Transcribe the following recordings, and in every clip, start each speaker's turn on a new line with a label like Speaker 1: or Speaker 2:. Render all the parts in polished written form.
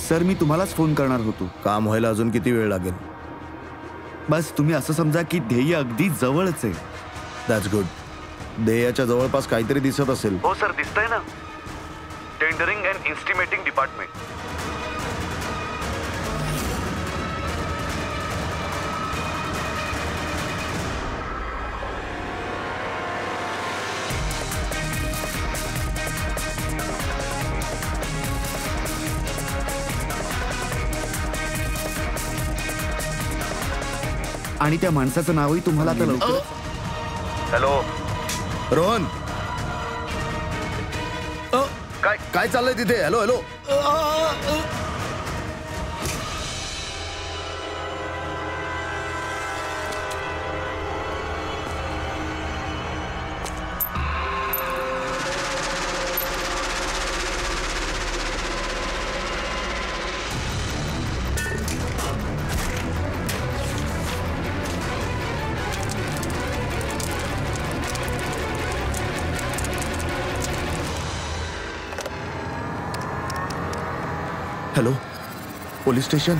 Speaker 1: Sir मी तुम्हालाच phone करणार होतो.
Speaker 2: काम व्हायला अजून किती वेळ लागेल?
Speaker 1: बस तुम्ही असं समजा की ध्येय अगदी जवळच आहे.
Speaker 2: That's good. ध्येयाच्या जवळपास काहीतरी दिसत असेल.
Speaker 1: हो सर, दिसतंय ना. Tendering and estimating department. आणि त्या माणसाचं नावही तुम्हाला आता लवकर.
Speaker 2: हॅलो रोहन, काय काय चाललंय तिथे? Hello hello. Hello, police station.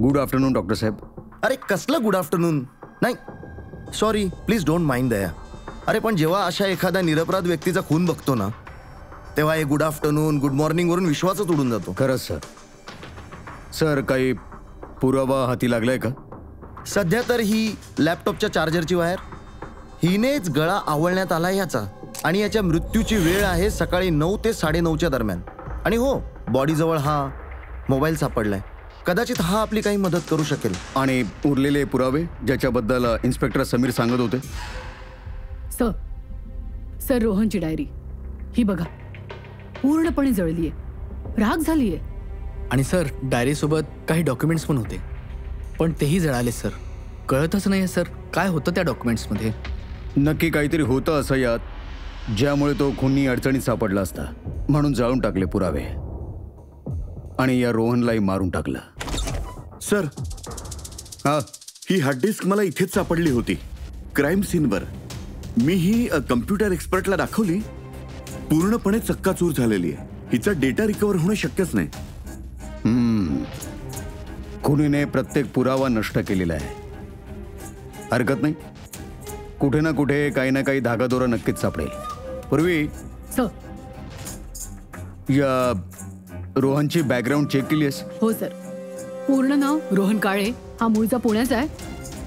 Speaker 3: Good afternoon doctor साहेब.
Speaker 2: अरे कसलं गुड आफ्टरनून? नाही sorry, please don't mind Daya. अरे पण जेव्हा अशा एखाद्या निरपराध व्यक्तीचा खून बघतो ना, तेव्हा हे गुड आफ्टरनून गुड मॉर्निंग वरून विश्वासच उडून जातो.
Speaker 3: खरंच सर. सर काही पुरावा हाती लागलाय का?
Speaker 2: सध्या तर ही लॅपटॉपच्या चार्जरची वायर, हिनेच गळा आवळण्यात आला याचा, आणि याच्या मृत्यूची वेळ आहे सकाळी 9 ते 9:30 दरम्यान. आणि हो, बॉडीजवळ हा मोबाईल सापडलाय. कदाचित हा आपली काही मदत करू शकेल.
Speaker 3: आणि उरलेले पुरावे ज्याच्याबद्दल इन्स्पेक्टर समीर सांगत होते?
Speaker 4: सर रोहनची डायरी ही बघा, पूर्णपणे जळलीये, राख झालीये.
Speaker 5: आणि सर डायरी सोबत काही डॉक्युमेंट्स पण होते, पण तेही जळाले सर. कळतच नाही सर काय होतं त्या डॉक्युमेंट्समध्ये.
Speaker 3: नक्की काहीतरी होतं असं यात, ज्यामुळे तो खूनी अडचणीत सापडला असता, म्हणून जाळून टाकले पुरावे आणि या रोहनलाही मारून टाकलं.
Speaker 1: सर, ही हार्ड डिस्क मला इथेच सापडली होती, क्राईम सीनवर. मी ही कम्प्युटर एक्सपर्टला दाखवली. पूर्णपणे चक्काचूर झालेली आहे. हिचा डेटा रिकव्हर होणं शक्यच नाही.
Speaker 3: खुनीने प्रत्येक पुरावा नष्ट केलेला आहे. हरकत नाही, कुठे ना कुठे काही ना काही धागादोरा नक्कीच सापडेल. पूर्वी या रोहनची बॅकग्राऊंड चेक केली आहेस?
Speaker 4: हो सर. पूर्ण नाव रोहन काळे, हा मूळचा पुण्याचा आहे,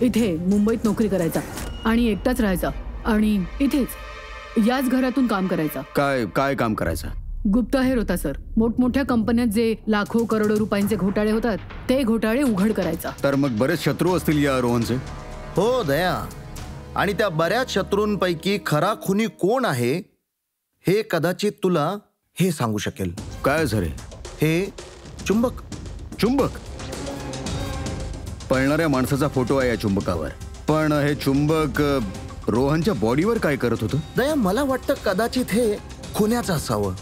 Speaker 4: इथे मुंबईत नोकरी करायचा आणि एकटाच राहायचा, आणि इथेच याच घरातून काम करायचा.
Speaker 3: काय काय काम करायचं?
Speaker 4: गुप्तहेर होता सर. मोठमोठ्या कंपन्यात जे लाखो करोडो रुपयांचे घोटाळे होतात ते घोटाळे उघड करायचा.
Speaker 3: तर मग बरेच शत्रू असतील या रोहनचे?
Speaker 2: हो दया, आणि त्या बऱ्याच शत्रूंपैकी खरा खुनी कोण आहे हे कदाचित तुला हे सांगू शकेल.
Speaker 3: काय झाले?
Speaker 2: हे चुंबक.
Speaker 3: चुंबक? पळणाऱ्या माणसाचा फोटो आहे या चुंबकावर, पण हे चुंबक रोहनच्या बॉडीवर काय करत होतं?
Speaker 2: दया, मला वाटतं कदाचित हे खुन्याचं असावं,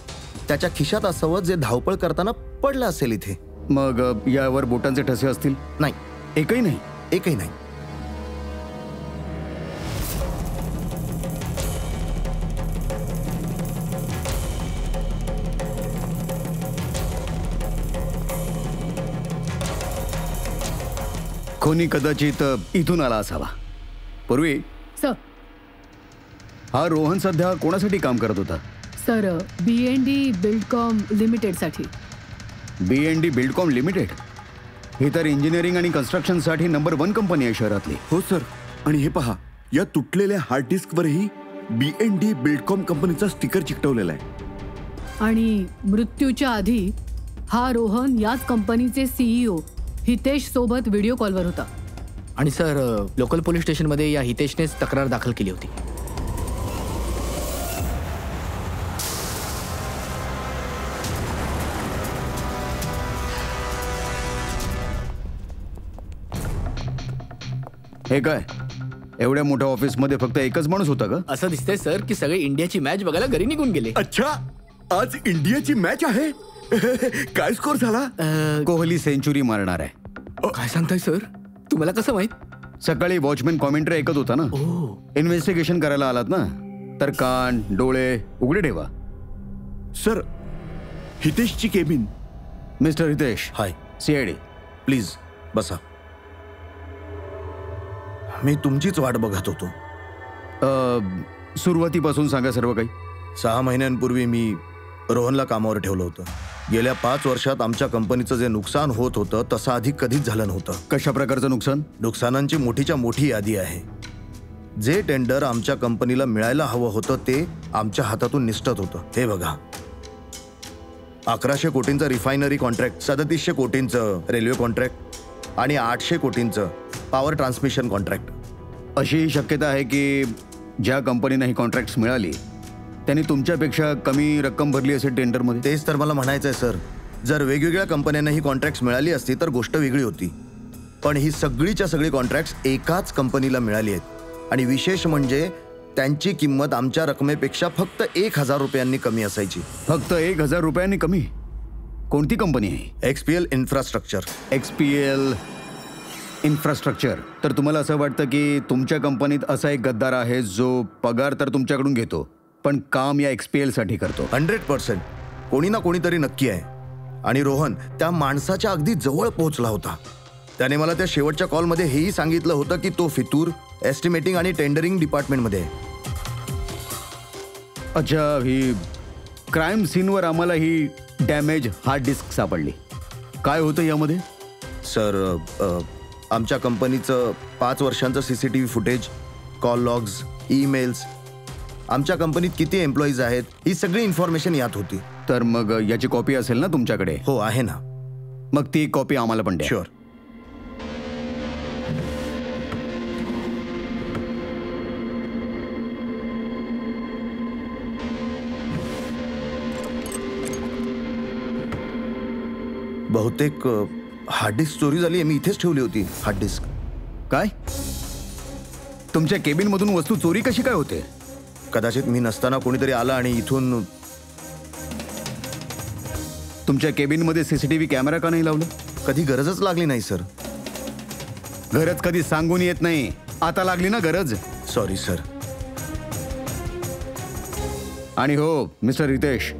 Speaker 2: त्याच्या खिशात असावं, जे धावपळ करताना पडलं असेल इथे.
Speaker 3: मग यावर बोटांचे ठसे असतील?
Speaker 2: नाही,
Speaker 3: एकही नाही.
Speaker 2: एकही नाही.
Speaker 3: कोणी कदाचित इथून आला असावा. पूर्वी
Speaker 4: सर,
Speaker 3: हा रोहन सध्या कोणासाठी काम करत होता?
Speaker 4: सर, B&D बिल्डकॉम लिमिटेड साठी.
Speaker 3: B&D बिल्डकॉम लिमिटेड ही तर इंजिनिअरिंग आणि कन्स्ट्रक्शनसाठी नंबर 1 कंपनी आहे शहरातली.
Speaker 1: हो सर. आणि हे पहा, या तुटलेल्या हार्ड डिस्कवरही B&D बिल्डकॉम कंपनीचा स्टिकर चिकटवलेला आहे.
Speaker 4: आणि मृत्यूच्या आधी हा रोहन याच कंपनीचे CEO हितेश सोबत व्हिडिओ कॉलवर होता.
Speaker 5: आणि सर लोकल पोलीस स्टेशनमध्ये या हितेशनेच तक्रार दाखल केली होती.
Speaker 3: हे काय, एवढ्या मोठ्या ऑफिसमध्ये फक्त एकच माणूस होता का?
Speaker 5: असं दिसतंय सर की सगळे इंडियाची मॅच बघायला घरी निघून गेले.
Speaker 1: अच्छा, आज इंडियाची मॅच आहे. काय स्कोर झाला?
Speaker 3: कोहली सेंचुरी मारणार आहे.
Speaker 5: काय सांगताय सर, तुम्हाला कसं माहित?
Speaker 3: सकाळी वॉचमॅन कॉमेंट्री ऐकत होता ना. इन्व्हेस्टिगेशन करायला आलात ना, तर कान डोळे उघडे ठेवा.
Speaker 1: सर, हितेशची cabin.
Speaker 3: Mister Hitesh,
Speaker 2: hi.
Speaker 3: CID.
Speaker 2: Please बसा. मी तुमचीच वाट बघत होतो.
Speaker 3: सुरुवातीपासून सांगा सर्व काही.
Speaker 2: 6 महिन्यांपूर्वी मी रोहनला कामावर ठेवलं होतं. गेल्या 5 वर्षात आमच्या कंपनीचं जे नुकसान होत होतं तसं आधी कधीच झालं नव्हतं.
Speaker 3: कशा प्रकारचं नुकसान?
Speaker 2: नुकसानांची मोठीच्या मोठी यादी आहे. जे टेंडर आमच्या कंपनीला मिळायला हवं होतं ते आमच्या हातातून निसटत होतं. हे बघा, 1100 कोटींचं रिफायनरी कॉन्ट्रॅक्ट, 3700 कोटींचं रेल्वे कॉन्ट्रॅक्ट आणि 800 कोटींचं पॉवर ट्रान्समिशन कॉन्ट्रॅक्ट.
Speaker 3: अशीही शक्यता आहे की ज्या कंपनीला ही कॉन्ट्रॅक्ट्स मिळाली त्यांनी तुमच्यापेक्षा कमी रक्कम भरली असेल टेंडरमध्ये.
Speaker 2: तेच तर मला म्हणायचं आहे सर. जर वेगवेगळ्या कंपन्यांना ही कॉन्ट्रॅक्ट्स मिळाली असती तर गोष्ट वेगळी होती. पण ही सगळीच्या सगळी कॉन्ट्रॅक्ट्स एकाच कंपनीला मिळाली आहेत. आणि विशेष म्हणजे त्यांची किंमत आमच्या रकमेपेक्षा फक्त 1000 रुपयांनी कमी असायची.
Speaker 3: फक्त 1000 रुपयांनी कमी? कोणती कंपनी आहे?
Speaker 2: XPL infrastructure.
Speaker 3: XPL infrastructure. तर तुम्हाला असं वाटतं की तुमच्या कंपनीत असा एक गद्दार आहे जो पगार तर तुमच्याकडून घेतो पण काम या XPL साठी करतो?
Speaker 2: 100%. कोणी ना कोणीतरी नक्की आहे. आणि रोहन त्या माणसाच्या अगदी जवळ पोहोचला होता. त्याने मला त्या शेवटच्या कॉलमध्ये हेही सांगितलं होतं की तो फितूर एस्टिमेटिंग आणि टेंडरिंग डिपार्टमेंटमध्ये आहे.
Speaker 3: अच्छा, ही क्राईम सीनवर आम्हाला ही डॅमेज हार्ड डिस्क सापडली. काय होतं यामध्ये?
Speaker 2: सर, आमच्या कंपनीचं 5 वर्षांचं CCTV footage, call logs, emails, आमच्या कंपनीत किती एम्प्लॉईज आहेत ही सगळी इन्फॉर्मेशन यात होती.
Speaker 3: तर मग याची कॉपी असेल ना तुमच्याकडे?
Speaker 2: हो, आहे ना.
Speaker 3: मग ती कॉपी आम्हाला पण द्या.
Speaker 2: शुअर. बहुतेक हार्ड डिस्क चोरी झाली. मी इथेच ठेवली होती हार्ड डिस्क.
Speaker 3: काय? तुमच्या केबिन मधून वस्तू चोरी कशी काय होते?
Speaker 2: कदाचित मी नसताना कोणीतरी आला आणि इथून.
Speaker 3: तुमच्या केबिन मध्ये CCTV कॅमेरा का नाही लावलं?
Speaker 2: कधी गरजच लागली नाही सर.
Speaker 3: गरज कधी सांगून येत नाही. आता लागली ना गरज.
Speaker 2: Sorry sir.
Speaker 3: आणि हो मिस्टर हितेश,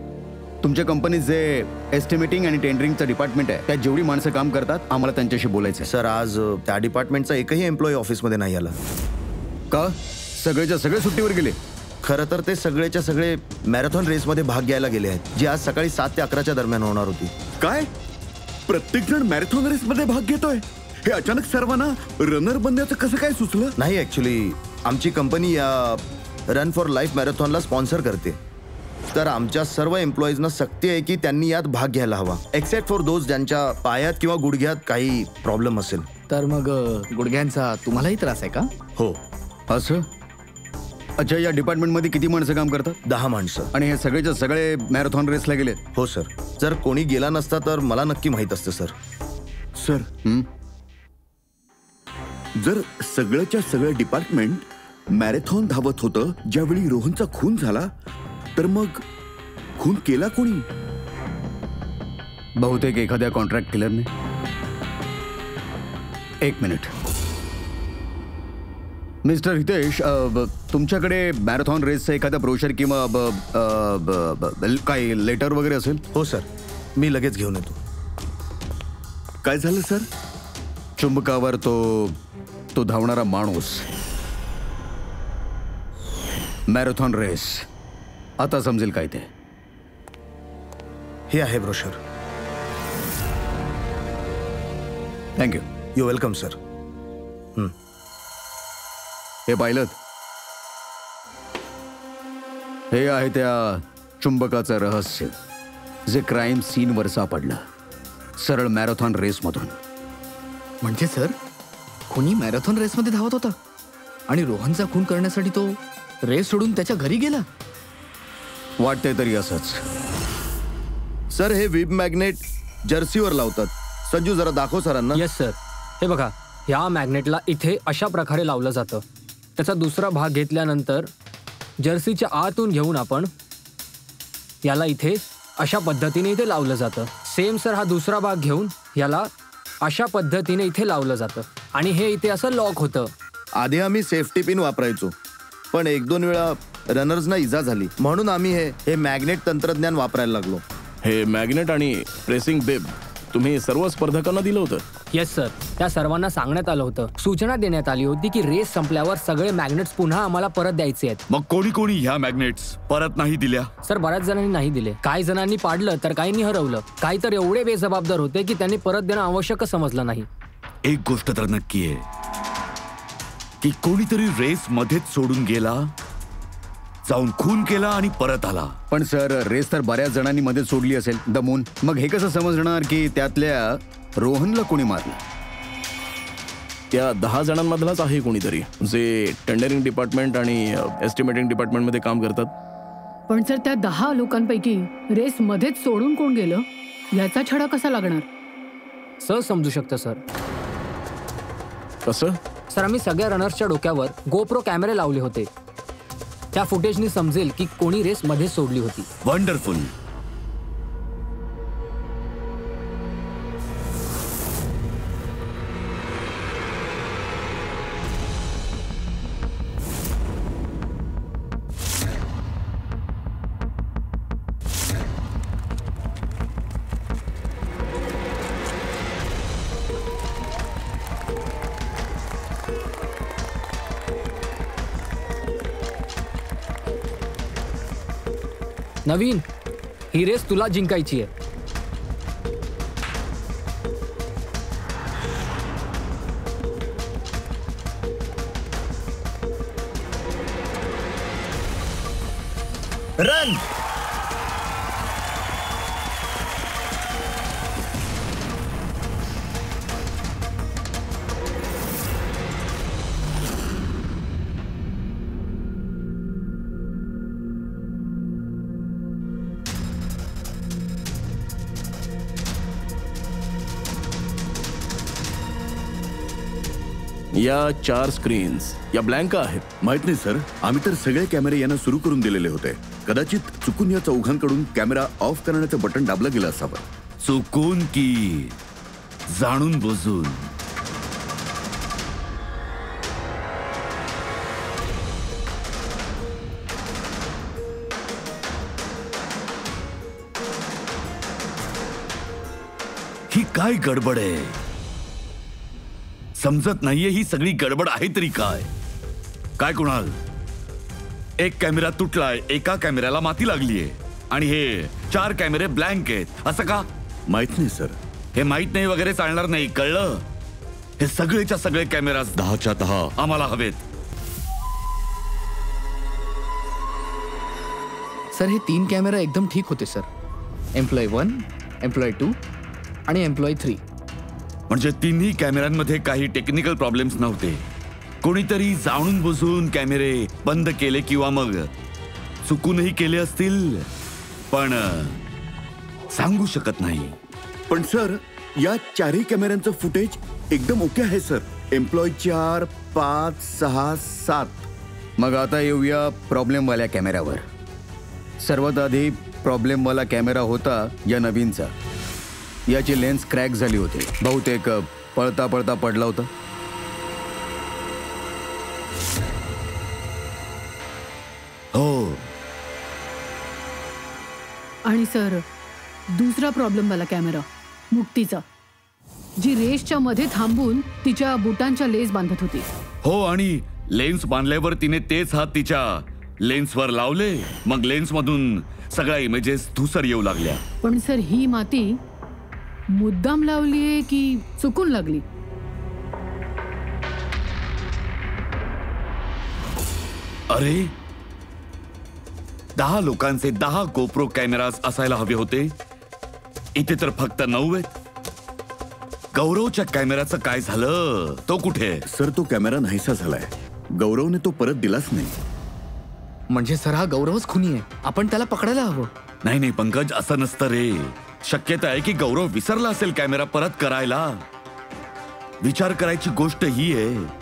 Speaker 3: तुमच्या कंपनीत जे एस्टिमेटिंग आणि टेंडरिंगचं डिपार्टमेंट आहे त्यात जेवढी माणसं काम करतात आम्हाला त्यांच्याशी बोलायचं आहे.
Speaker 2: सर, आज त्या डिपार्टमेंटचा एकही एम्प्लॉई ऑफिसमध्ये नाही आला.
Speaker 3: का? सगळेच्या सगळे सुट्टीवर गेले?
Speaker 2: खरं तर ते सगळेच्या सगळे मॅरेथॉन रेसमध्ये भाग घ्यायला गेले आहेत जी आज सकाळी 7 ते 11च्या दरम्यान होणार होती.
Speaker 1: काय? प्रत्येक जण मॅरेथॉन रेस मध्ये भाग घेतोय? हे अचानक सर्वांना रनर बनण्याचं कसं काय सुचलं?
Speaker 2: नाही, ऍक्च्युली आमची कंपनी या रन फॉर लाईफ मॅरेथॉनला स्पॉन्सर करते. तर आमच्या सर्व एम्प्लॉईजना सक्ती आहे की त्यांनी यात भाग घ्यायला हवा, एक्सेप्ट फॉर दोज ज्यांच्या पायात किंवा गुडघ्यात काही प्रॉब्लेम असेल.
Speaker 5: तर मग गुडघ्यांचा तुम्हालाही त्रास आहे का?
Speaker 2: हो.
Speaker 3: असं? अच्छा, या डिपार्टमेंटमध्ये किती माणसं काम करतात?
Speaker 2: 10 माणसं.
Speaker 3: आणि हे सगळेच्या सगळे मॅरेथॉन रेसला गेले?
Speaker 2: हो सर. जर कोणी गेला नसता तर मला नक्की माहित असतं सर.
Speaker 1: सर, जर सगळ्याच्या सगळं डिपार्टमेंट मॅरेथॉन धावत होतं ज्यावेळी रोहनचा खून झाला, तर मग खून केला कोणी?
Speaker 3: बहुतेक एखाद्या कॉन्ट्रॅक्ट किलरने. एक मिनिट. मिस्टर हितेश, तुमच्याकडे मॅरेथॉन रेसचं एखादा ब्रोशर किंवा काही लेटर वगैरे असेल?
Speaker 2: हो सर, मी लगेच घेऊन येतो.
Speaker 1: काय झालं सर?
Speaker 3: चुंबकावर तो धावणारा माणूस. Marathon race. आता समजेल काय ते.
Speaker 2: हे आहे brochure.
Speaker 3: Thank you.
Speaker 2: You welcome sir.
Speaker 3: हे पाहिलं? हे आहे त्या चुंबकाचं रहस्य जे क्राईम सीनवर सापडलं, सरळ मॅरेथॉन रेसमधून.
Speaker 5: म्हणजे सर, खुनी मॅरेथॉन रेसमध्ये धावत होता आणि रोहनचा खून करण्यासाठी तो रेस सोडून त्याच्या घरी गेला.
Speaker 3: वाटतंय तरी असंच.
Speaker 2: सर, हे वेब मॅग्नेट जर्सीवर लावतात. संजू, जरा दाखव सरांना.
Speaker 6: Yes sir. हे बघा, ह्या मॅग्नेटला इथे अशा प्रकारे लावलं जातं. त्याचा दुसरा भाग घेतल्यानंतर जर्सीच्या आतून घेऊन आपण याला इथे अशा पद्धतीने इथे लावलं जातं. सेम सर, हा दुसरा भाग घेऊन याला अशा पद्धतीने इथे लावलं जातं आणि हे इथे असं लॉक होतं.
Speaker 2: आधी आम्ही सेफ्टी पिन वापरायचो, पण 1-2 वेळा रनर्सना इजा झाली, म्हणून आम्ही हे मॅग्नेट तंत्रज्ञान वापरायला लागलो.
Speaker 7: हे मॅग्नेट आणि प्रेसिंग बेब तुम्ही सर्व स्पर्धकांना दिलं होतं?
Speaker 6: Yes sir. त्या सर्वांना सांगण्यात आलं होतं, सूचना देण्यात आली होती की रेस संपल्यावर सगळे मॅग्नेट्स पुन्हा आम्हाला परत द्यायचे आहेत.
Speaker 1: मग कोणी कोणी ह्या मॅग्नेट्स परत नाही दिल्या?
Speaker 6: सर, बऱ्याच जणांनी नाही दिले. काही जणांनी पाडलं तर काहींनी हरवलं. काही तर एवढे बेजबाबदार होते की त्यांनी परत देणं आवश्यक समजलं नाही.
Speaker 1: एक गोष्ट तर नक्की आहे की कोणीतरी रेस मध्येच सोडून गेला, जाऊन खून केला आणि परत आला.
Speaker 3: पण सर, रेस तर बऱ्याच जणांनी मध्ये सोडली असेल दमून. मग हे कसं समजणार की त्यातल्या रोहनला कोणी मारलं?
Speaker 7: त्या 10 जणांमधलाच आहे कोणीतरी जे टेंडरिंग डिपार्टमेंट आणि एस्टिमेटिंग डिपार्टमेंटमध्ये काम करतात.
Speaker 4: पण सर, त्या 10 लोकांपैकी रेस मध्येच सोडून कोण गेलं याचा छडा कसा लागणार?
Speaker 6: सहज समजू शकतं सर.
Speaker 7: कसं?
Speaker 6: सर, आम्ही सगळ्या रनर्सच्या डोक्यावर गोप्रो कॅमेरे लावले होते. त्या फुटेजनी समजेल की कोणी रेस मध्ये सोडली होती.
Speaker 1: वंडरफुल.
Speaker 6: नवीन, ही रेस तुला जिंकायची आहे.
Speaker 2: रन.
Speaker 7: या 4 स्क्रीन्स या ब्लँक आहेत.
Speaker 1: माहित नाही सर, आम्ही तर सगळे कॅमेरे यांना सुरू करून दिलेले होते. कदाचित चुकून या चौघांकडून कॅमेरा ऑफ करण्याचं बटन दाबलं गेलं असावं. चुकून की जाणून बुजून? ही काय गडबड आहे? समजत नाहीये ही सगळी गडबड आहे तरी काय? काय कुणाल, एक कॅमेरा तुटलाय, एका कॅमेऱ्याला माती लागलीये आणि हे 4 कॅमेरे ब्लँक आहेत, असं का? माहित नाही सर. हे माहित नाही वगैरे चालणार नाही, कळलं? हे सगळेच्या सगळे कॅमेराज 10च्या 10 आम्हाला हवेत.
Speaker 5: सर, हे 3 कॅमेरा एकदम ठीक होते सर. एम्प्लॉय 1, एम्प्लॉय 2 आणि एम्प्लॉय 3.
Speaker 1: म्हणजे तिन्ही कॅमेऱ्यांमध्ये काही टेक्निकल प्रॉब्लेम्स नव्हते. कोणीतरी जाणून बुजून कॅमेरे बंद केले किंवा मग चुकूनही केले असतील, पण सांगू शकत नाही. पण सर, या 4ही कॅमेऱ्यांचं फुटेज एकदम ओके आहे सर. एम्प्लॉय 4, 5, 6, 7.
Speaker 3: मग आता येऊया प्रॉब्लेमवाल्या कॅमेऱ्यावर. सर्वात आधी प्रॉब्लेमवाला कॅमेरा होता या नवीनचा. याची लेन्स क्रॅक झाली होती, बहुतेक पळता पळता पडला होता.
Speaker 1: हो.
Speaker 4: आणि सर, दुसरा प्रॉब्लेम वाला कॅमेरा मुक्तीचा, जी रेसच्या मध्ये थांबून तिच्या बुटांच्या लेस बांधत होती.
Speaker 1: हो, आणि लेन्स बांधल्यावर तिने तेच हात तिच्या लेन्सवर लावले. मग लेन्स मधून सगळ्या इमेजेस धुसर येऊ लागल्या.
Speaker 4: पण सर, ही माती मुद्दाम लावलीये की चुकून लागली?
Speaker 1: अरे 10 लोकांचे 10 गोप्रो कॅमेराज असायला हवे होते. इथे तर फक्त 9 आहेत. गौरवच्या कॅमेराचं काय झालं? तो कुठे?
Speaker 3: सर तो कॅमेरा नाहीसा झालाय. गौरवने तो परत दिलाच नाही.
Speaker 5: म्हणजे सर हा गौरवच खुनी आहे. आपण त्याला पकडायला हवं.
Speaker 1: नाही पंकज, असं नसतं रे. शक्यता आहे की गौरव विसरला असेल कॅमेरा परत करायला. विचार करायची गोष्ट ही आहे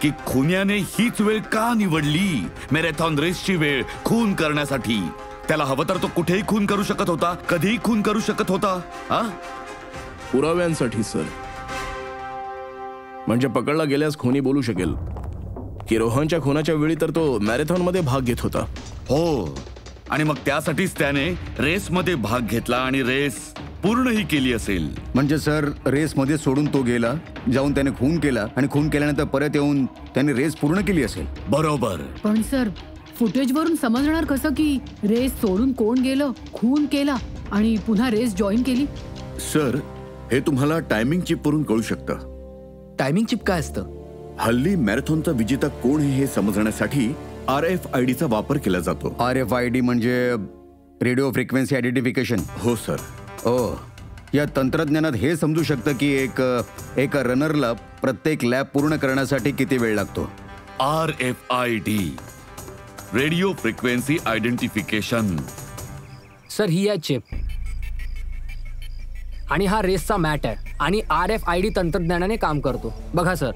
Speaker 1: की खुन्याने हीच वेळ का निवडली, मॅरेथॉन रेसची वेळ खून करण्यासाठी. त्याला हवं तर तो कुठेही खून करू शकत होता, कधीही खून करू शकत होता.
Speaker 7: पुराव्यांसाठी सर. म्हणजे पकडला गेल्यास खुनी बोलू शकेल की रोहनच्या खुनाच्या वेळी तर तो मॅरेथॉन मध्ये भाग घेत होता.
Speaker 1: हो, आणि मग त्यासाठीच त्याने रेसमध्ये भाग घेतला आणि रेस पूर्णही केली असेल.
Speaker 3: म्हणजे सर रेसमध्ये सोडून तो गेला, जाऊन त्याने खून केला आणि खून केल्यानंतर परत येऊन त्याने रेस पूर्ण केली असेल.
Speaker 1: बरोबर.
Speaker 4: पण सर फुटेजवरून समजणार कसं की रेस सोडून कोण गेलं, खून केला आणि पुन्हा रेस जॉईन केली?
Speaker 3: सर हे तुम्हाला टायमिंग चिप वरून कळू शकतं.
Speaker 5: टायमिंग चिप काय असतं?
Speaker 3: हल्ली मॅरेथॉनचा विजेता कोण आहे हे समजण्यासाठी RFID चा वापर केला जातो. RFID म्हणजे रेडिओ फ्रिक्वेन्सी आयडेंटिफिकेशन. हो सर. या तंत्रज्ञानात हे समजू शकतं की एक रनरला प्रत्येक लॅप पूर्ण करण्यासाठी किती वेळ लागतो.
Speaker 1: RFID radio frequency identification.
Speaker 6: Sir ही आहे चिप आणि हा रेसचा मॅट आहे आणि RFID तंत्रज्ञानाने काम करतो. बघा सर.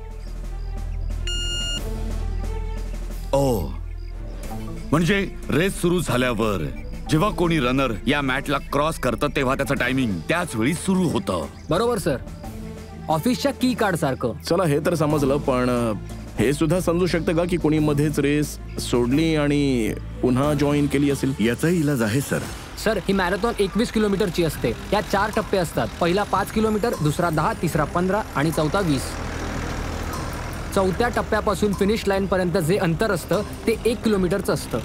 Speaker 1: म्हणजे रेस सुरू झाल्यावर जेव्हा कोणी रनर या मॅटला क्रॉस करतं तेव्हा त्याचं टायमिंग त्याच वेळी सुरू होतं.
Speaker 6: बरोबर सर. ऑफिसच्या की कार्ड सारखं.
Speaker 7: चला हे तर समजलं, पण हे सुद्धा समजू शकतं का की कोणी मध्येच रेस सोडली आणि पुन्हा जॉईन केली असेल?
Speaker 3: याचाही इलाज आहे सर.
Speaker 6: सर ही मॅरेथॉन 21 किलोमीटरची असते. यात 4 टप्पे असतात. पहिला 5 किलोमीटर, दुसरा 10, तिसरा 15 आणि चौथा 20. चौथ्या टप्प्यापासून फिनिश लाईन पर्यंत जे अंतर असतं ते 1 किलोमीटरचं असतं.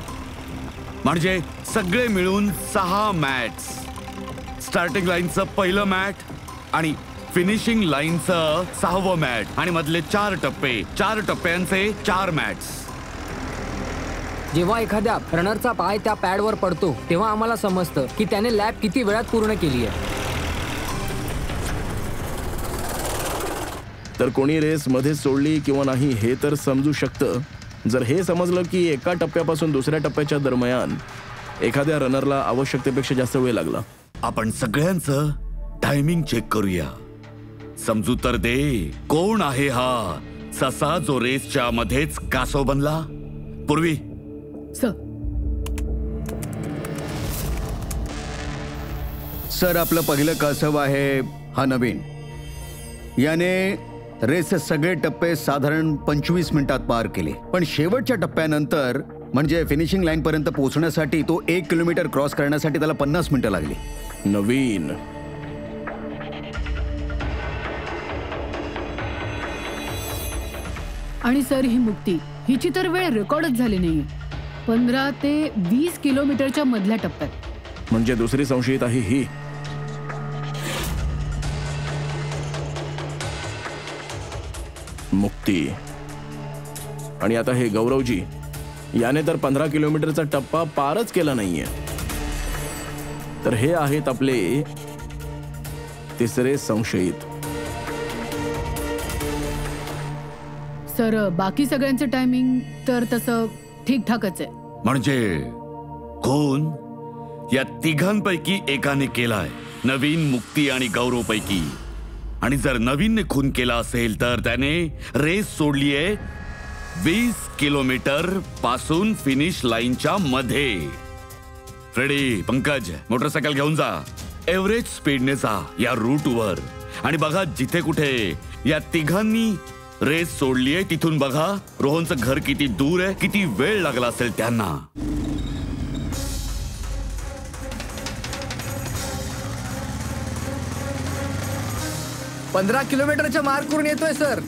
Speaker 1: म्हणजे सगळे मिळून 6 मॅट्स. स्टार्टिंग लाईनचं पहिलं मॅट आणि फिनिशिंग लाईनचं 6वं मॅट आणि मधले 4 टप्पे. 4 टप्प्यांचे 4 मॅट्स.
Speaker 6: जेव्हा एखाद्या रनरचा पाय त्या पॅडवर पडतो तेव्हा आम्हाला समजतं की त्याने लॅप किती वेळात पूर्ण केली आहे.
Speaker 7: तर कोणी रेस मध्ये सोडली किंवा नाही हे तर समजू शकतं जर हे समजलं की एका टप्प्यापासून दुसऱ्या टप्प्याच्या दरम्यान एखाद्या रनरला आवश्यकतेपेक्षा जास्त वेळ लागला.
Speaker 1: आपण सगळ्यांचं टायमिंग चेक करूया. समजू तर दे, कोण आहे हा ससा जो रेसच्या मध्येच कासव बनला? पूर्वी
Speaker 3: सर आपलं पहिलं कासव आहे हा नवीन. याने रेसचे सगळे टप्पे साधारण 25 मिनिटात पार केले. पण शेवटच्या टप्प्यानंतर म्हणजे फिनिशिंग लाईन पर्यंत पोहोचण्यासाठी तो 1 किलोमीटर क्रॉस करण्यासाठी त्याला 50 मिनिटं लागली.
Speaker 7: नवीन
Speaker 4: आणि सर ही मुक्ती हिची तर वेळ रेकॉर्डच झाली नाहीये. 15 ते 20 किलोमीटरच्या मधल्या टप्प्यात.
Speaker 7: म्हणजे दुसरी संशयित आहे ही. मुक्ती. आणि आता हे गौरवजी, याने तर 15 किलोमीटरचा टप्पा पारच केला नाहीये. तर हे आहेत आपले तिसरे संशयित.
Speaker 4: सर बाकी सगळ्यांचं टायमिंग तर तसं ठीकठाकच आहे.
Speaker 1: म्हणजे कोण या तिघांपैकी एकाने केलाय, नवीन, मुक्ती आणि गौरव पैकी. आणि जर नवीनने खून केला असेल तर त्याने रेस सोडलीये 20 किलोमीटर पासून फिनिश लाईनच्या मध्ये. फ्रेडी, पंकज, मोटरसायकल घेऊन जा. एव्हरेज स्पीडने जा या रूटवर आणि बघा जिथे कुठे या तिघांनी रेस सोडलीये तिथून बघा रोहनचं घर किती दूर आहे, किती वेळ लागला असेल त्यांना.
Speaker 5: पंधरा किलोमीटरच्या मार्क करून येतोय सर.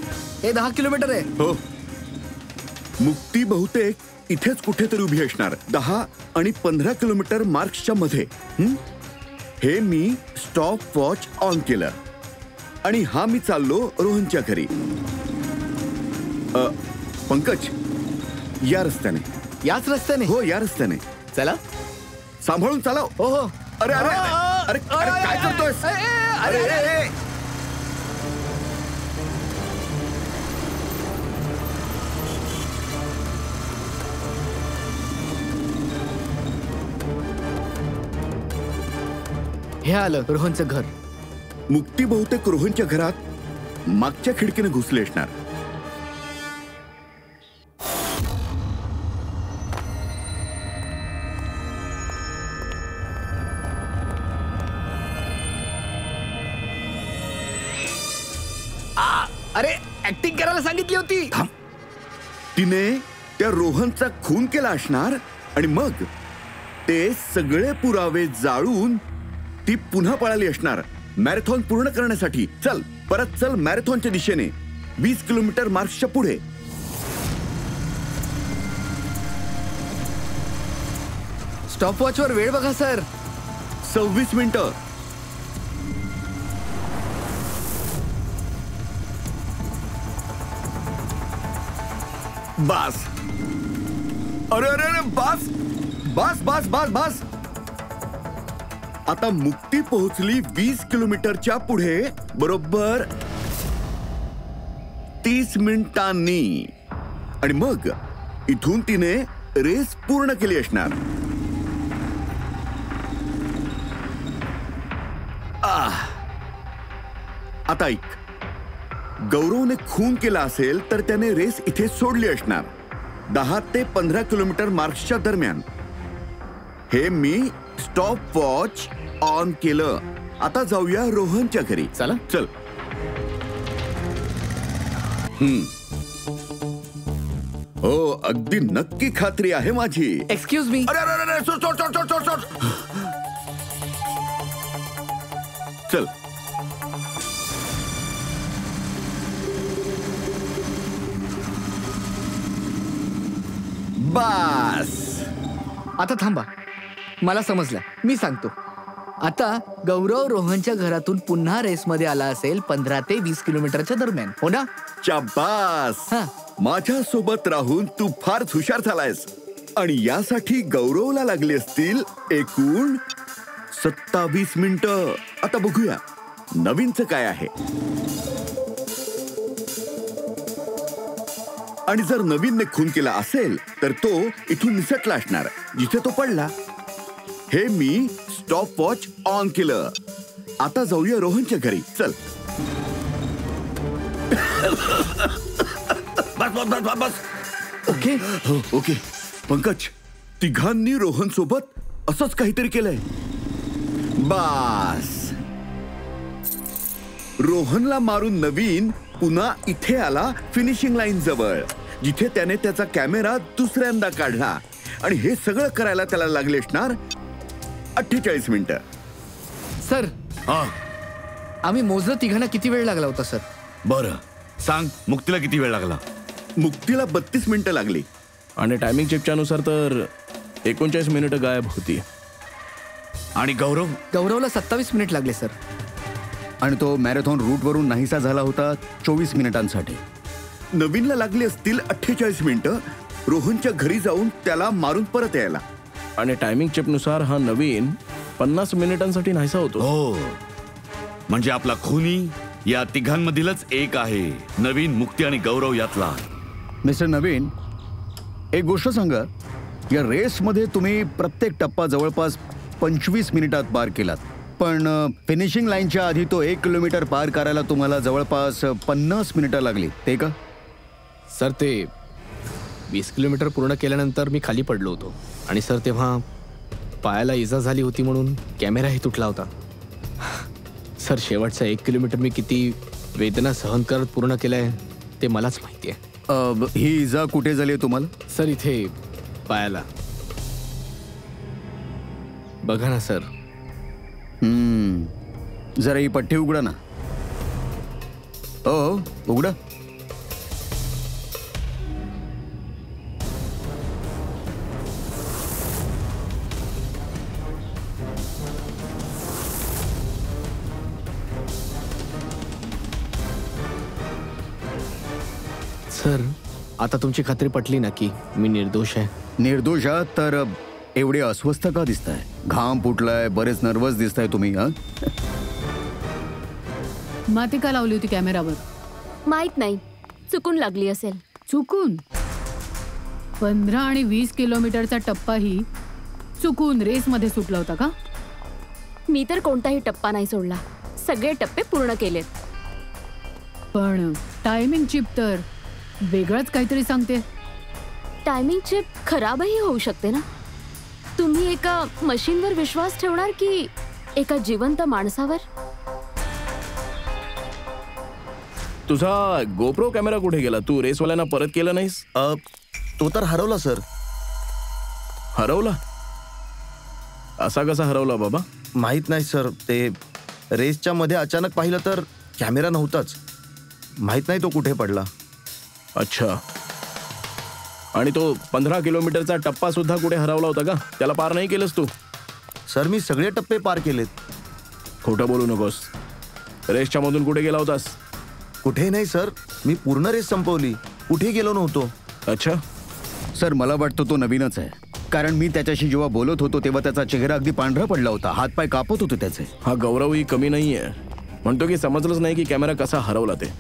Speaker 5: हे 10 किलोमीटर आहे.
Speaker 3: हो, मुक्ती बहुतेक इथेच कुठेतरी उभी असणार. 10 आणि 15 किलोमीटर मार्क्सच्या मध्ये. हे मी स्टॉप वॉच ऑन केलं आणि हा मी चाललो रोहनच्या घरी. पंकज, या रस्त्याने.
Speaker 5: याच रस्त्याने?
Speaker 1: हो, या रस्त्याने.
Speaker 5: चला.
Speaker 1: सांभाळून चालव.
Speaker 5: हो हो.
Speaker 1: अरे अरे अरे अरे काय करतोयस? अरे अरे
Speaker 5: हे आलं रोहनचं घर.
Speaker 1: मुक्ती बहुतेक रोहनच्या घरात मागच्या खिडकीने घुसले असणार.
Speaker 5: अरे ऍक्टिंग करायला सांगितली होती.
Speaker 1: तिने त्या रोहनचा खून केला असणार आणि मग ते सगळे पुरावे जाळून ती पुन्हा पळाली असणार मॅरेथॉन पूर्ण करण्यासाठी. चल परत चल मॅरेथॉनच्या दिशेने 20 किलोमीटर मार्चच्या पुढे.
Speaker 5: स्टॉपवॉचवर वेळ बघा सर.
Speaker 1: 26 मिनिटं. बास. अरे अरे अरे बास बास बास बास बास. आता मुक्ती पोहोचली 20 किलोमीटरच्या पुढे बरोबर 30 मिनिटांनी. आणि मग इथून तिने रेस पूर्ण केली असणार. आता ऐक, गौरवने खून केला असेल तर त्याने रेस इथे सोडली असणार 10 ते 15 किलोमीटर मार्चच्या दरम्यान. हे मी स्टॉप वॉच ऑन केलं. आता जाऊया रोहनच्या घरी.
Speaker 5: चला.
Speaker 1: चल. हो, अगदी नक्की खात्री आहे माझी.
Speaker 5: Excuse me.
Speaker 1: अरे अरे अरे सोड सोड सोड सोड सोड. चल. बास.
Speaker 5: आता थांबा, मला समजलं. मी सांगतो. आता गौरव रोहनच्या घरातून पुन्हा रेसमध्ये आला असेल 15 ते 20 किलोमीटरच्या दरम्यान, हो ना?
Speaker 1: शाबास.
Speaker 5: हा.
Speaker 1: माझ्या सोबत राहून तू फारच हुशार झालायस. आणि यासाठी गौरवला लागली असतील एकूण 27 मिनिटं. आता बघूया नवीनचं काय आहे. आणि जर नवीनने खून केला असेल तर तो इथून निसटला असणार जिथे तो पडला. हे मी स्टॉप वॉच ऑन केलं. आता जाऊया रोहनच्या घरी. चल. बस बस बस बस.
Speaker 5: ओके.
Speaker 1: ओके. पंकज, तिघांनी रोहन सोबत असंच काहीतरी केलंय. बास. रोहनला मारून नवीन पुन्हा इथे आला फिनिशिंग लाईन जवळ, जिथे त्याने त्याचा कॅमेरा दुसऱ्यांदा काढला. आणि हे सगळं करायला त्याला लागले असणार 48 मिनिटं.
Speaker 5: सर, आम्ही मोजलं तिघांना किती वेळ लागला होता सर?
Speaker 1: बरं सांग, मुक्तीला किती वेळ लागला? मुक्तीला 32 मिनिटं लागली.
Speaker 7: आणि टायमिंग चेकच्या नुसार तर 39 मिनिटं गायब होती.
Speaker 1: आणि
Speaker 5: गौरवला 27 मिनिट लागले सर.
Speaker 3: आणि तो मॅरेथॉन रूटवरून नाहीसा झाला होता 24 मिनिटांसाठी.
Speaker 1: नवीनला लागली असतील 48 मिनिटं रोहनच्या घरी जाऊन त्याला मारून परत यायला.
Speaker 7: आणि टायमिंग चेकनुसार हा नवीन 50 मिनिटांसाठी नाहीसा होतो.
Speaker 8: हो, म्हणजे आपला खुनी या तिघांमधीलच एक आहे. नवीन, मुक्ती आणि गौरव यातला.
Speaker 3: मिस्टर नवीन, एक गोष्ट सांगा, या रेसमध्ये तुम्ही प्रत्येक टप्पा जवळपास 25 मिनिटात पार केलात. पण फिनिशिंग लाईनच्या आधी तो 1 किलोमीटर पार करायला तुम्हाला जवळपास 50 मिनिटं लागली, ते का?
Speaker 5: सर, ते 20 किलोमीटर पूर्ण केल्यानंतर मी खाली पडलो होतो. आणि सर, तेव्हा पायाला इजा झाली होती म्हणून कॅमेराही तुटला होता. सर, शेवटचा 1 किलोमीटर मी किती वेदना सहन करत पूर्ण केलंय ते मलाच माहिती आहे.
Speaker 3: ही इजा कुठे झाली आहे तुम्हाला?
Speaker 5: सर, इथे पायाला. बघा ना सर.
Speaker 3: जरा ही पट्टी उघडा ना. हो, उघडा.
Speaker 5: सर, आता तुमची खात्री पटली ना की मी निर्दोष आहे?
Speaker 3: निर्दोष आहात तर एवढे अस्वस्थ का दिसताय? घाम फुटलाय, बरेच नर्वस दिसताय तुम्ही. हा
Speaker 4: माती का लावली होती कॅमेरावर?
Speaker 9: माहित नाही, चुकून लागली असेल.
Speaker 4: चुकून? 15 आणि 20 किलोमीटरचा टप्पाही चुकून रेसमध्ये सुटला होता का?
Speaker 9: मी तर कोणताही टप्पा नाही सोडला, सगळे टप्पे पूर्ण केलेत.
Speaker 4: पण टायमिंग चिप तर वेगळंच काहीतरी सांगते.
Speaker 9: टायमिंग चिप खराबही होऊ शकते ना. तुम्ही एका मशीनवर विश्वास ठेवणार की एका जिवंत माणसावर?
Speaker 7: तुझा गोप्रो कॅमेरा कुठे गेला? तू रेसवाल्यांना परत केला नाहीस?
Speaker 2: तो तर हरवला सर.
Speaker 7: हरवला? असा कसा हरवला बाबा?
Speaker 2: माहित नाही सर, ते रेसच्या मध्ये अचानक पाहिलं तर कॅमेरा नव्हताच. माहित नाही तो कुठे पडला.
Speaker 7: अच्छा. आणि तो 15 किलोमीटरचा टप्पा सुद्धा कुठे हरवला होता का? त्याला पार नाही केलंस तू?
Speaker 2: सर मी सगळे टप्पे पार केलेत.
Speaker 7: खोटं बोलू नकोस. रेसच्या मधून कुठे गेला होतास?
Speaker 2: कुठे नाही सर, मी पूर्ण रेस संपवली, कुठे गेलो नव्हतो.
Speaker 7: अच्छा.
Speaker 3: सर मला वाटतं तो नवीनच आहे, कारण मी त्याच्याशी जेव्हा बोलत होतो तेव्हा त्याचा चेहरा अगदी पांढरा पडला होता, हातपाय कापत होते त्याचे.
Speaker 7: हा गौरवही कमी नाहीये. म्हणतो की समजलंच नाही की कॅमेरा कसा हरवला ते.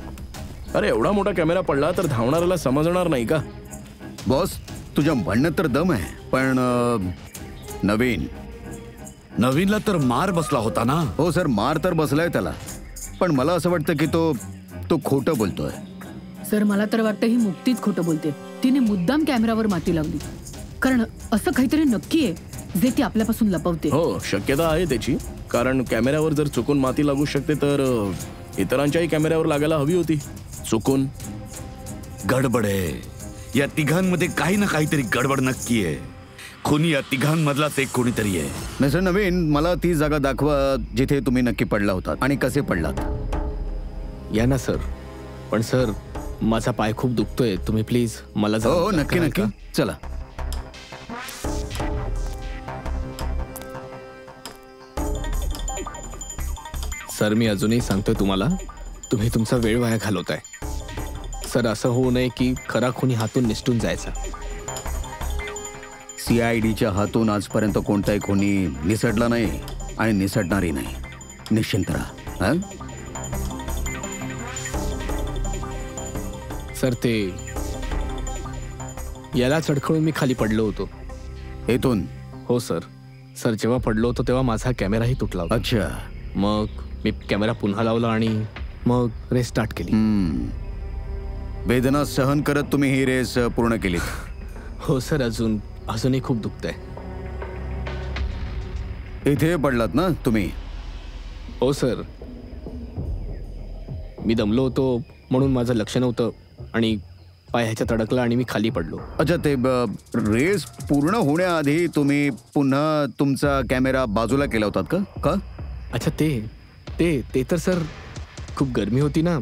Speaker 7: अरे एवढा मोठा कॅमेरा पडला तर धावणाऱ्याला समजणार नाही का?
Speaker 3: बॉस तुझ्या म्हणण्यात तर दम आहे, पण
Speaker 8: नवीनला तर मार बसला होता ना?
Speaker 3: हो सर, मार तर बसलाय त्याला, पण मला असं वाटतं की तो खोटं बोलतोय.
Speaker 4: सर मला तर वाटतं ही मुक्तीच खोटं बोलते. तिने मुद्दाम कॅमेरावर माती लावली, कारण असं काहीतरी नक्की आहे जे ती आपल्यापासून लपवते.
Speaker 7: हो, शक्यता आहे त्याची, कारण कॅमेऱ्यावर जर चुकून माती लागू शकते तर इतरांच्याही कॅमेऱ्यावर लागायला हवी होती. चुकून
Speaker 8: गडबड आहे. या तिघांमध्ये काही ना काहीतरी गडबड नक्की आहे. खुनी या तिघांमधलाच एक कोणीतरी आहे.
Speaker 3: मिस्टर नवीन, मला ती जागा दाखवा जिथे तुम्ही नक्की पडला होता आणि कसे पडलात.
Speaker 5: या ना सर. पण सर माझा पाय खूप दुखतोय, तुम्ही प्लीज मला जाऊन
Speaker 3: हो नक्की
Speaker 5: दाखवाल
Speaker 3: नक्की
Speaker 5: का?
Speaker 3: चला.
Speaker 5: सर मी अजूनही सांगतोय तुम्हाला, तुम्ही तुमचा वेळ वाया घालवताय. सर असं होऊ नये की खरा खुनी हातून निसटून जायचा.
Speaker 3: CIDच्या हातून आजपर्यंत कोणताही खुनी निसटला नाही आणि निसटणारही नाही. निश्चिंत राहा.
Speaker 5: सर ते याला चढखळून मी खाली पडलो होतो.
Speaker 3: इथून?
Speaker 5: हो सर. सर जेव्हा पडलो होतो तेव्हा माझा कॅमेराही तुटला होता.
Speaker 3: अच्छा.
Speaker 5: मग मी कॅमेरा पुन्हा लावला आणि मग रेस स्टार्ट केली.
Speaker 3: वेदना सहन करत तुम्ही ही रेस पूर्ण केली?
Speaker 5: हो सर, अजूनही खूप दुखतंय.
Speaker 3: इथे पडलात ना तुम्ही?
Speaker 5: हो सर. मी दमलो होतो म्हणून माझं लक्ष नव्हतं आणि पाय ह्याच्यात अडकला आणि मी खाली पडलो.
Speaker 3: अच्छा, ते रेस पूर्ण होण्याआधी तुम्ही पुन्हा तुमचा कॅमेरा बाजूला केला होतात का?
Speaker 5: अच्छा, ते तर सर खूप गरमी होती ना,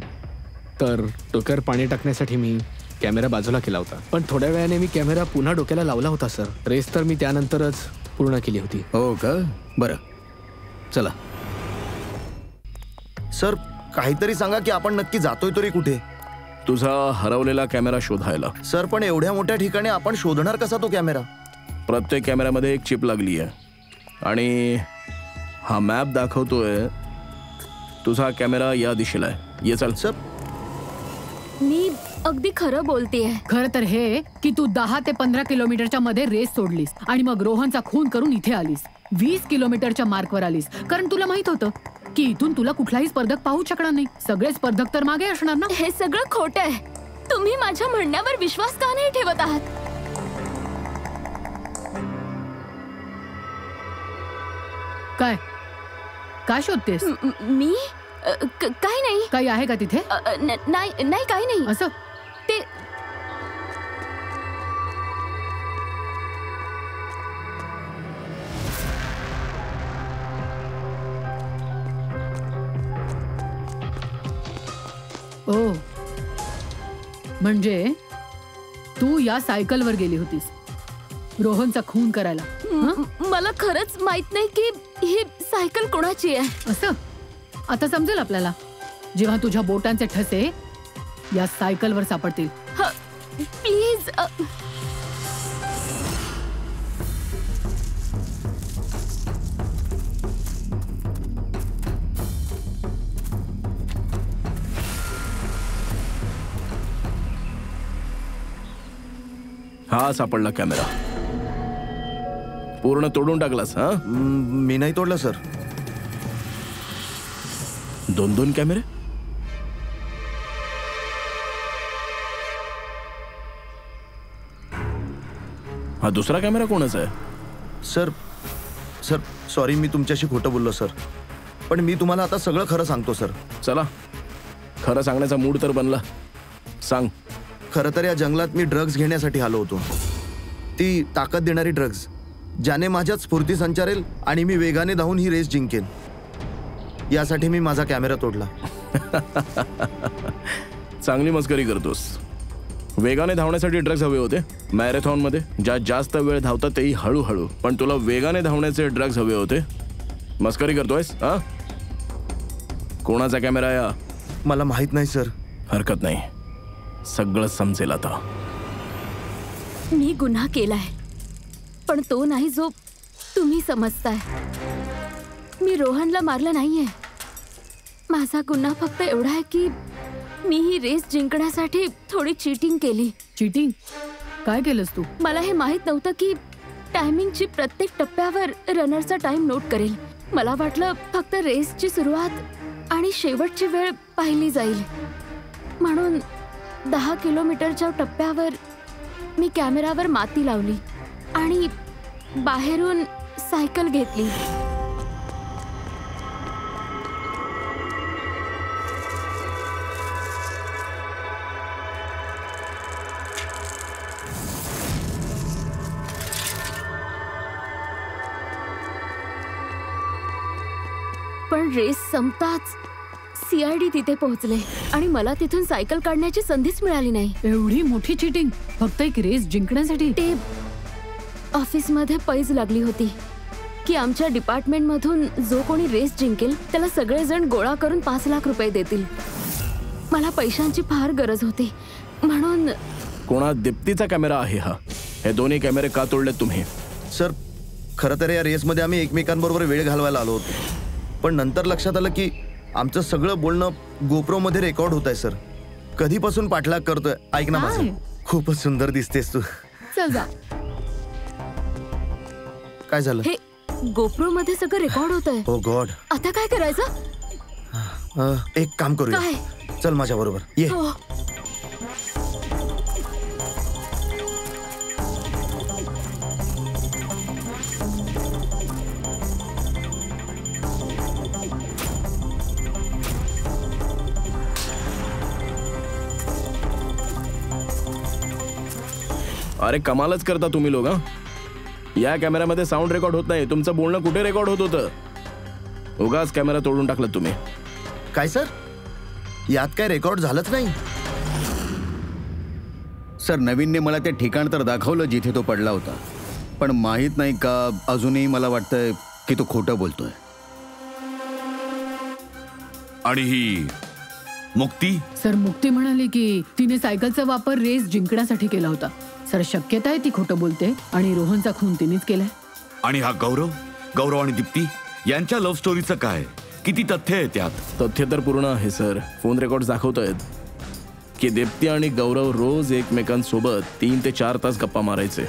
Speaker 5: तर डोक्यावर पाणी टाकण्यासाठी मी कॅमेरा बाजूला केला होता. पण थोड्या वेळाने मी कॅमेरा पुन्हा डोक्याला लावला होता सर. रेस तर मी त्यानंतरच पूर्ण केली होती.
Speaker 3: हो का? बरं, चला.
Speaker 2: सर काहीतरी सांगा की आपण नक्की जातोय तरी कुठे?
Speaker 7: तुझा हरवलेला कॅमेरा शोधायला.
Speaker 2: सर पण एवढ्या मोठ्या ठिकाणी आपण शोधणार कसा तो कॅमेरा?
Speaker 7: प्रत्येक कॅमेऱ्यामध्ये एक चिप लागली आहे आणि हा मॅप दाखवतोय तुझा कॅमेरा या दिशेला आहे. ये चल.
Speaker 2: सर
Speaker 9: मी अगदी खरं बोलतेय.
Speaker 4: खरं तर हे की तू 10 ते 15 किलोमीटरच्या मध्ये रेस सोडलीस आणि मग रोहनचा खून करून इथे आलीस. 20 किलोमीटरच्या मार्कवर आलीस, कारण तुला माहित होतं की इथून तुला कुठलाही स्पर्धक पाहू शकणार नाही. सगळे स्पर्धक तर मागे असणार ना.
Speaker 9: हे सगळं खोटं आहे. तुम्ही माझ्या म्हणण्यावर विश्वास का नाही ठेवत आहात?
Speaker 4: काय शोधतेस?
Speaker 9: मी काही नाही.
Speaker 4: काही आहे का तिथे?
Speaker 9: नाही काही नाही.
Speaker 4: असं
Speaker 9: ते
Speaker 4: ओ, म्हणजे तू या सायकलवर गेली होतीस रोहनचा खून करायला?
Speaker 9: मला खरंच माहित नाही की ही सायकल कोणाची आहे.
Speaker 4: असं आता समजेल आपल्याला जेव्हा तुझ्या बोटांचे ठसे या सायकलवर सापडतील.
Speaker 9: प्लीज.
Speaker 7: हा सापडला कॅमेरा. पूर्ण तोडून टाकलास? हा,
Speaker 2: मी नाही तोडलं सर.
Speaker 7: 2 कॅमेरे. हा दुसरा कॅमेरा कोणाचा आहे?
Speaker 2: सर सर सॉरी, मी तुमच्याशी खोटं बोललो सर. पण मी तुम्हाला आता सगळं खरं सांगतो सर.
Speaker 7: चला, खरं सांगण्याचा मूड तर बनला. सांग.
Speaker 2: खरं तर या जंगलात मी ड्रग्ज घेण्यासाठी आलो होतो. ती ताकद देणारी ड्रग्ज, ज्याने माझ्यात स्फूर्ती संचारेल आणि मी वेगाने धावून ही रेस जिंकेन. यासाठी मी माझा कॅमेरा तोडला.
Speaker 7: चांगली मस्करी करतोस. वेगाने धावण्यासाठी ड्रग्ज हवे होते मॅरेथॉन मध्ये, ज्यात जास्त वेळ धावतात तेही हळूहळू. पण तुला वेगाने धावण्याचे ड्रग्ज हवे होते. मस्करी करतोयस? हा, कोणाचा कॅमेरा आहे?
Speaker 2: मला माहित नाही सर.
Speaker 7: हरकत नाही, सगळं समजेल आता.
Speaker 9: मी गुन्हा केलाय, पण तो नाही जो तुम्ही समजताय. मी रोहनला मारलं नाहीये. माझा गुन्हा फक्त एवढा आहे की मी ही रेस जिंकण्यासाठी थोडी चीटिंग केली.
Speaker 4: चीटिंग? काय केलंस तू?
Speaker 9: मला हे माहित नव्हतं की टायमिंगची प्रत्येक टप्प्यावर रनरचा टाइम नोट करेल. मला वाटलं फक्त रेसची सुरुवात आणि शेवटची वेळ पाहिली जाईल. म्हणून 10 किलोमीटरच्या टप्प्यावर मी कॅमेरावर माती लावली आणि बाहेरून सायकल घेतली. पण रेस संपताच CID तिथे पोहोचले आणि मला तिथून सायकल काढण्याची संधीच मिळाली नाही.
Speaker 4: एवढी मोठी चीटिंग फक्त एक रेस जिंकण्यासाठी?
Speaker 9: ते ऑफिसमध्ये पैज लागली होती की आमच्या डिपार्टमेंटमधून जो कोणी रेस जिंकेल त्याला सगळेजण गोळा करून 5 लाख रुपये देतील. मला पैशांची फार गरज होती म्हणून.
Speaker 7: कोणा दीप्तीचा कॅमेरा आहे हा? हे दोन्ही कॅमेरे का तोडलेत तुम्ही?
Speaker 2: सर, खरं तर या रेसमध्ये आम्ही एकमेकांबरोबर वेळ घालवायला आलो होतो. पण नंतर लक्षात आलं की आमचं सगळं बोलणं गोप्रोमध्ये रेकॉर्ड होत आहे सर. कधीपासून पाठलाग करतोय. ऐक ना माझं. खूपच सुंदर दिसतेस तू.
Speaker 4: चल जा.
Speaker 2: काय झालं?
Speaker 9: हे गोप्रो मध्ये सगळं रेकॉर्ड होतंय.
Speaker 2: ओ गॉड.
Speaker 9: आता काय करायचं?
Speaker 2: एक काम करूया.
Speaker 9: काय?
Speaker 2: चल माझ्या बरोबर ये.
Speaker 9: हो.
Speaker 7: अरे कमालच करता तुम्ही लोक. या कॅमेऱ्यामध्ये साऊंड रेकॉर्ड होत नाही. तुमचं बोलणं कुठे रेकॉर्ड होत होतं? उगाच कॅमेरा तोडून टाकला तुम्ही.
Speaker 2: काय सर? यात काय रेकॉर्ड झालंच नाही.
Speaker 3: सर, नवीनने मला ते ठिकाण तर दाखवलं जिथे तो पडला होता, पण माहित नाही का अजूनही मला वाटतंय की तो खोटं बोलतोय.
Speaker 8: आणि ही मुक्ती?
Speaker 4: सर, मुक्ती म्हणाली की तिने सायकलचा वापर रेस जिंकण्यासाठी केला होता. सर, शक्यता आहे ती खोटं बोलते आणि रोहनचा खून तिनेच केलाय.
Speaker 8: आणि हा गौरव आणि दीप्ती यांच्या लव्ह स्टोरीचं काय? किती तथ्य आहे त्यात?
Speaker 7: तथ्य तर पूर्ण आहे सर. फोन रेकॉर्ड दाखवत आहेत की दीप्ती आणि गौरव रोज एकमेकांसोबत 3 ते 4 तास गप्पा मारायचे.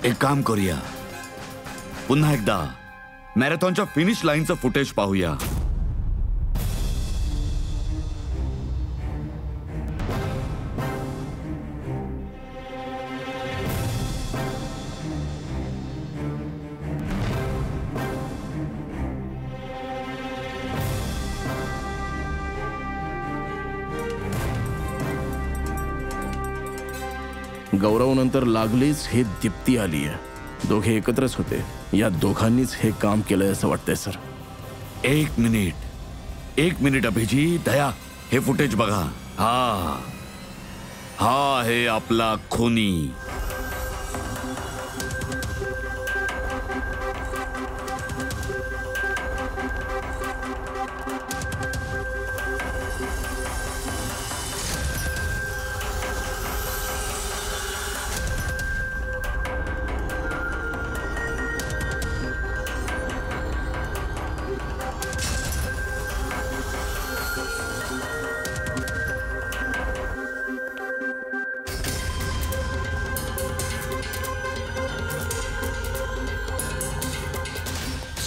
Speaker 8: एक काम करूया, पुन्हा एकदा मॅरेथॉनच्या फिनिश लाईनचं फुटेज पाहूया.
Speaker 7: गौरव नंतर लागलीच हे दीप्ती आली आहे. दोघे एकत्रच होते. या दोघांनीच हे काम केलंय असं वाटतंय सर.
Speaker 8: एक मिनिट अभिजीत, दया, हे फुटेज बघा. हा आहे आपला खुनी.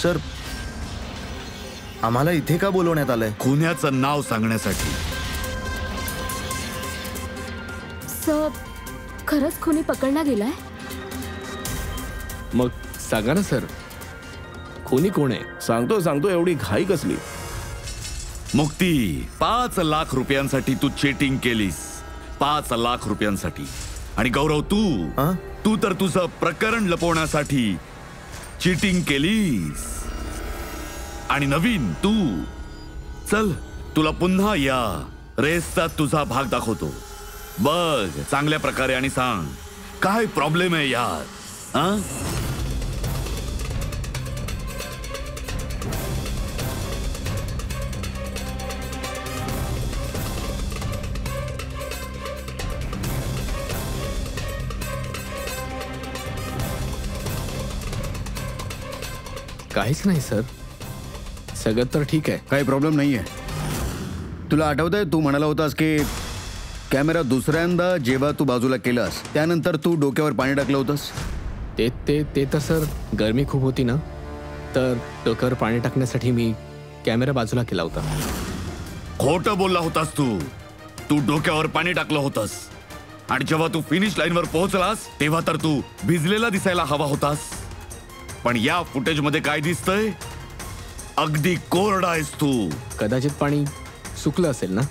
Speaker 2: सर, आम्हाला इथे का बोलवण्यात आलंय?
Speaker 8: खुन्याचं नाव सांगण्यासाठी.
Speaker 9: सर, खरंच खुनी पकडला गेलाय?
Speaker 5: मग सांगा ना सर, कोणी कोण आहे?
Speaker 7: सांगतो एवढी घाई कसली?
Speaker 8: मुक्ती, 5 लाख रुपयांसाठी तू चीटिंग केलीस. 5 लाख रुपयांसाठी. आणि गौरव, तू तर तुझं प्रकरण लपवण्यासाठी चीटिंग केलीस. आणि नवीन, तू चल, तुला पुन्हा या रेसचा तुझा भाग दाखवतो. बघ चांगल्या प्रकारे आणि सांग काय प्रॉब्लेम आहे यार.
Speaker 5: काहीच नाही सर, सगळं तर ठीक आहे.
Speaker 3: काही प्रॉब्लेम नाहीये. तुला आठवतंय तू म्हणाला होतास की कॅमेरा दुसऱ्यांदा जेव्हा तू बाजूला केलास त्यानंतर तू डोक्यावर पाणी टाकलं होतंस?
Speaker 5: ते तर सर गरमी खूप होती ना, तर डोक्यावर पाणी टाकण्यासाठी मी कॅमेरा बाजूला केला होता.
Speaker 8: खोटं बोलला होतास तू डोक्यावर पाणी टाकलं होतंस. आणि जेव्हा तू फिनिश लाईनवर पोहोचलास तेव्हा तर तू भिजलेला दिसायला हवा होतास. पण या फुटेज मध्ये काय दिसतंय? अगदी कोरडा आहेस तू.
Speaker 5: कदाचित पाणी सुकलं असेल ना.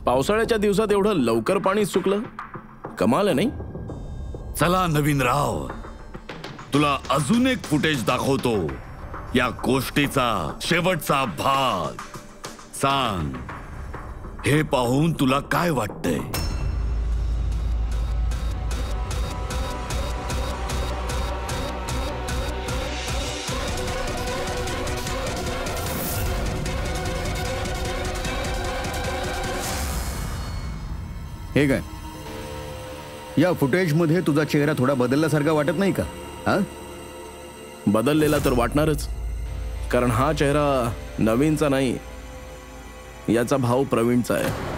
Speaker 7: पावसाळ्याच्या दिवसात एवढं लवकर पाणी सुकलं, कमाल आहे नाही?
Speaker 8: चला नवीनराव, तुला अजून एक फुटेज दाखवतो. या गोष्टीचा शेवटचा भाग. सांग, हे पाहून तुला काय वाटतंय?
Speaker 3: हे काय, या फुटेजमध्ये तुझा चेहरा थोडा बदलल्यासारखा वाटत नाही का? हा,
Speaker 7: बदललेला तर वाटणारच, कारण हा चेहरा नवीनचा नाही, याचा भाऊ प्रवीणचा आहे.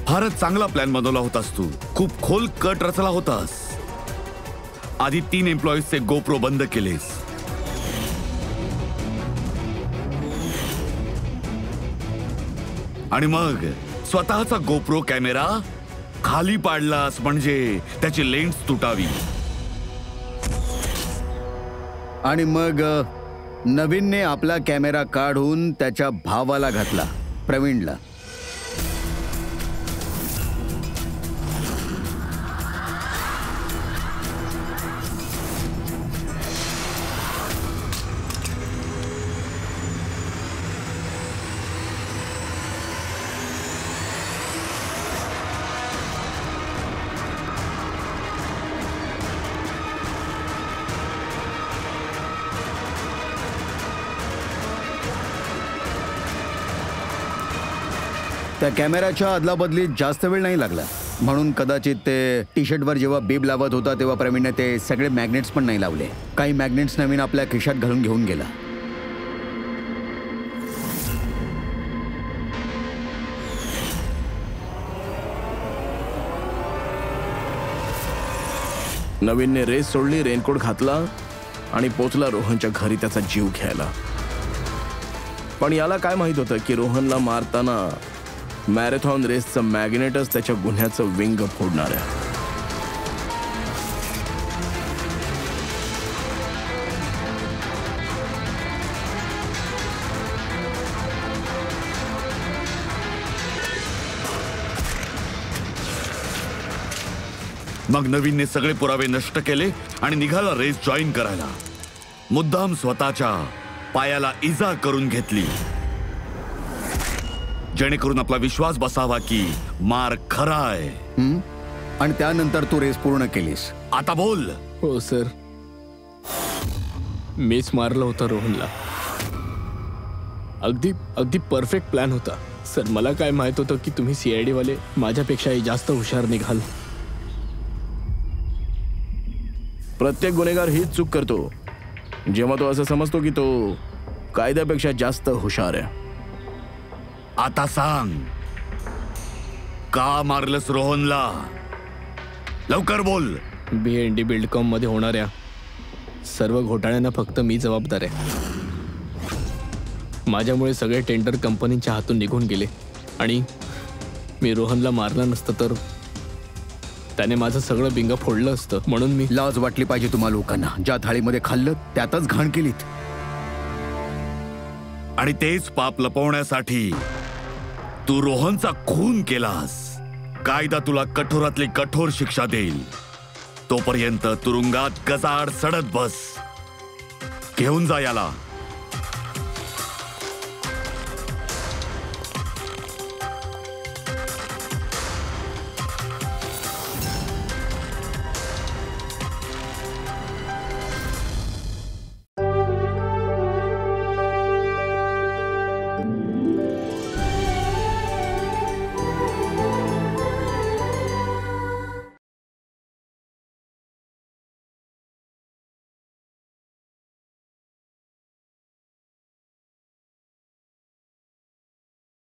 Speaker 8: फारच चांगला प्लॅन बनवला होतास तू. खूप खोल कट रचला होतास. आधी 3 एम्प्लॉईजचे गोप्रो बंद केलेस. आणि मग स्वतःचा गोप्रो कॅमेरा खाली पाडलास म्हणजे त्याची लेन्स तुटावी.
Speaker 3: आणि मग नवीनने आपला कॅमेरा काढून त्याच्या भावाला घातला, प्रवीणला. त्या कॅमेराच्या अदलाबदलीत जास्त वेळ नाही लागला, म्हणून कदाचित ते टी शर्टवर जेव्हा बीब लावत होता तेव्हा प्रवीणने ते सगळे मॅग्नेट्स पण नाही लावले. काही मॅग्नेट्स नवीन आपल्या खिशात घालून घेऊन गेला.
Speaker 7: नवीनने रेस सोडली, रेनकोट घातला आणि पोचला रोहनच्या घरी त्याचा जीव घ्यायला. पण याला काय माहित होतं की रोहनला मारताना मॅरेथॉन रेसचं मॅग्नेटच त्याच्या गुन्ह्याचं विंग फोडणार आहे.
Speaker 8: मग नवीनने सगळे पुरावे नष्ट केले आणि निघाला रेस जॉईन करायला. मुद्दाम स्वतःच्या पायाला इजा करून घेतली, जेणेकरून आपला विश्वास बसावा की मार खरा आहे.
Speaker 3: आणि त्यानंतर तू रेस पूर्ण केलीस.
Speaker 8: आता बोल.
Speaker 5: हो सर, मीच मारलं होतं रोहनला. अगदी अगदी परफेक्ट प्लॅन होता सर. मला काय माहित होतं की तुम्ही CID वाले माझ्यापेक्षाही जास्त हुशार निघाल.
Speaker 7: प्रत्येक गुन्हेगार हीच चूक करतो जेव्हा तो असं समजतो की तो कायद्यापेक्षा जास्त हुशार आहे.
Speaker 8: आता सांग, का मारलंस रोहनला? लवकर बोल.
Speaker 5: BND बिल्डकॉम मध्ये होणाऱ्या सर्व घोटाळ्यांना फक्त मी जबाबदार आहे. माझ्यामुळे सगळे टेंडर कंपनीच्या हातून निघून गेले आणि मी रोहनला मारलं नसतं तर त्याने माझं सगळं बिंग फोडलं असतं. म्हणून मी
Speaker 3: लाज वाटली पाहिजे तुम्हा लोकांना. ज्या थाळीमध्ये खाल्लं त्यातच घाण केलीत.
Speaker 8: आणि तेच पाप लपवण्यासाठी तू रोहनचा खून केलास. कायदा तुला कठोरातली कठोर शिक्षा देईल. तोपर्यंत तुरुंगात गजाआड सडत बस. घेऊन जा याला.